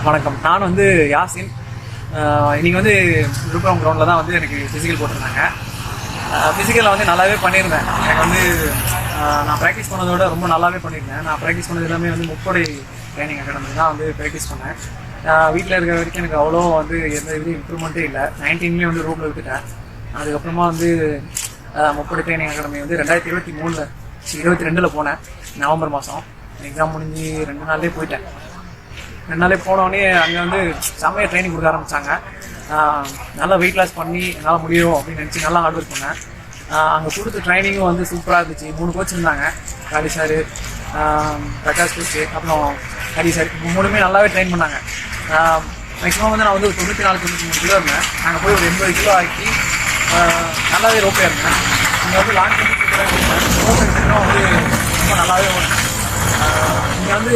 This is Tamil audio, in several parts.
வணக்கம். நான் வந்து யாசின். இன்றைக்கி வந்து விழுப்புரம் கிரவுண்டில் தான் வந்து எனக்கு ஃபிசிக்கல் போட்டிருந்தாங்க. ஃபிசிக்கலில் வந்து நல்லாவே பண்ணியிருந்தேன். எனக்கு வந்து நான் ப்ராக்டிஸ் பண்ணதோட ரொம்ப நல்லாவே பண்ணியிருந்தேன். நான் ப்ராக்டிஸ் பண்ணது எல்லாமே வந்து முப்படை ட்ரைனிங் அகாடமி தான் வந்து ப்ராக்டிஸ் பண்ணேன். வீட்டில் இருக்கிற வரைக்கும் எனக்கு அவ்வளோ வந்து எந்த இதுவும் இம்ப்ரூவ்மெண்ட்டே இல்லை. 19லேயே வந்து ரூமில் விட்டுட்டேன். அதுக்கப்புறமா வந்து முப்படை ட்ரைனிங் அகாடமி வந்து 2022 போனேன். நவம்பர் மாதம் எக்ஸாம் முடிஞ்சு 2 நாள்லேயே போயிட்டேன். 2 நாளே போனோடனே அங்கே வந்து செம்மையாக ட்ரைனிங் கொடுக்க ஆரம்பித்தாங்க. நல்லா வெயிட் லாஸ் பண்ணி என்னால் முடியும் அப்படின்னு நினச்சி நல்லா ஹார்ட் ஒர்க் பண்ணேன். அங்கே கொடுத்த ட்ரைனிங்கும் வந்து சூப்பராக இருந்துச்சு. 3 கோச் இருந்தாங்க. காளி சார், பிரகாஷ் கோச், அப்புறம் ஹரி சார். 3மே நல்லாவே ட்ரெயின் பண்ணாங்க. மேக்ஸிமம் வந்து நான் வந்து ஒரு 94-93 கிலோ இருந்தேன். நாங்கள் போய் ஒரு 80 கிலோ ஆக்கி நல்லாவே ரோப்பே இருந்தேன். இங்கே வந்து லாங் ரோப் வந்து ரொம்ப நல்லாவே ஓடுனேன். இங்கே வந்து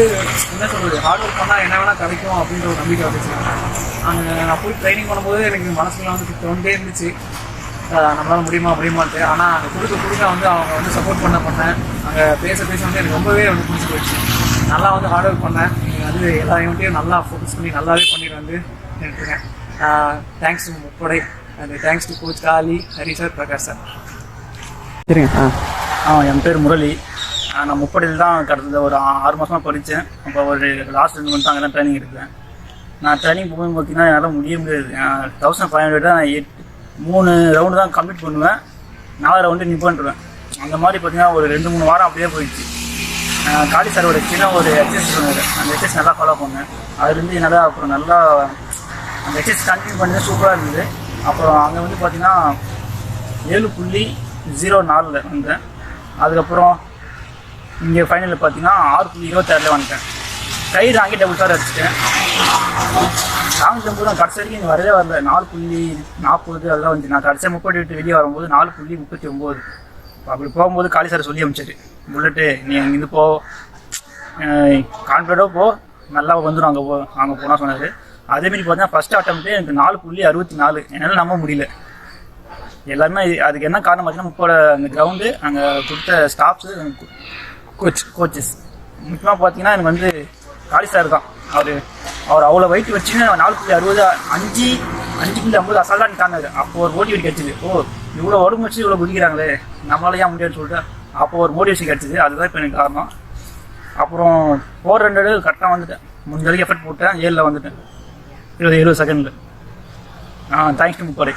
என்ன சொல்கிறது, ஹார்ட் ஒர்க் பண்ணால் என்ன வேணால் கிடைக்கும் அப்படின்ற ஒரு நம்பிக்கை வந்துச்சு. அங்கே நான் போய் ட்ரைனிங் பண்ணும்போது எனக்கு மனசுல வந்து தோண்டே இருந்துச்சு, நம்மளால் முடியுமான்ட்டு. ஆனால் அங்கே கொடுக்க வந்து அவங்க வந்து சப்போர்ட் பண்ண அங்கே பேச வந்து எனக்கு ரொம்பவே வந்து பிடிச்சி போயிடுச்சு. நல்லா வந்து ஹார்ட் ஒர்க் பண்ணேன். வந்து எல்லா ஈவெண்ட்டையும் நல்லா ஃபோக்கஸ் பண்ணி நல்லாவே பண்ணிட்டு வந்து இருக்கேன். தேங்க்ஸ் டு முப்படை and thanks to coach Kali, Hari sir, Prakash sir. சரிங்க. என் பேர் முரளி. நான் முப்படையில் தான் கடந்த ஒரு 6 மாதமாக படித்தேன். அப்போ ஒரு லாஸ்ட் 2 மந்த் அங்கே தான் ட்ரைனிங் எடுத்தேன். நான் ட்ரைனிங் போகும்போது பார்த்தீங்கன்னா என்னால் முடியாது. 1500 தான் நான் 3 ரவுண்டு தான் கம்ப்ளீட் பண்ணுவேன். 4 ரவுண்டு நிப்பாண்டுருவேன். அந்த மாதிரி பார்த்தீங்கன்னா ஒரு 2-3 வாரம் அப்படியே போயிடுச்சு. காளி சாரோட சின்ன ஒரு எக்ஸசைஸ் சொன்னார். அந்த எக்ஸசைஸ் நல்லா ஃபாலோ பண்ணேன். அதுலேருந்து என்னால் அப்புறம் நல்லா அந்த எக்ஸசைஸ் கண்டினியூ பண்ணி சூப்பராக இருந்தது. அப்புறம் அங்கே வந்து பார்த்தீங்கன்னா 7.04 வந்தேன். அதுக்கப்புறம் இங்கே ஃபைனலில் பார்த்தீங்கன்னா 6.26 வந்துட்டேன். கைடு அங்கே டபுள் ஸ்டார் அடிச்சிட்டேன். லாங் ஜம்பு தான் கடைசி வரைக்கும் இங்கே வரவே வரல. 4.40 அதெல்லாம் வந்து நான் கடைசியாக 30 விட்டு வெளியே வரும்போது 4.39. அப்படி போகும்போது காளி சார் சொல்லி அனுப்பிச்சாரு, புல்லட்டு நீ இங்கேருந்து போ, கான்ஃபிடண்ட்டாக போ, நல்லா வந்துடும் அங்கே போனால் சொன்னார். அதேமாரி பார்த்தீங்கன்னா ஃபஸ்ட் அட்டம்ப்ட்டு எனக்கு 4.64. என்னால் நம்ப முடியல. எல்லாருமே அதுக்கு என்ன காரணம் பார்த்தீங்கன்னா முப்போட அந்த கிரவுண்டு, அங்கே கொடுத்த ஸ்டாஃப்ஸு, கோச்சஸ். முக்கியமாக பார்த்தீங்கன்னா எனக்கு வந்து காளி சார் தான். அவர் அவ்வளோ வெயிட் வச்சுன்னு 4.60 5.50 அசால்ட்டாக நிற்காங்க. அப்போ ஒரு மோட்டிவேட் கிடச்சிது. இவ்வளோ உடம்பு வச்சு இவ்வளோ குதிக்கிறாங்களே, நம்மளால ஏன் முடியாதுன்னு சொல்லிட்டு அப்போ ஒரு மோட்டிவேஷன் கிடச்சிது. அதுதான் இப்போ எனக்கு காரணம். அப்புறம் 400 கரெக்டாக வந்துட்டேன். முடிஞ்ச வரைக்கும் எஃபர்ட் போட்டேன். 7ல் வந்துட்டேன் 20 செகண்டில். தேங்க்ஸ் டு முப்படை.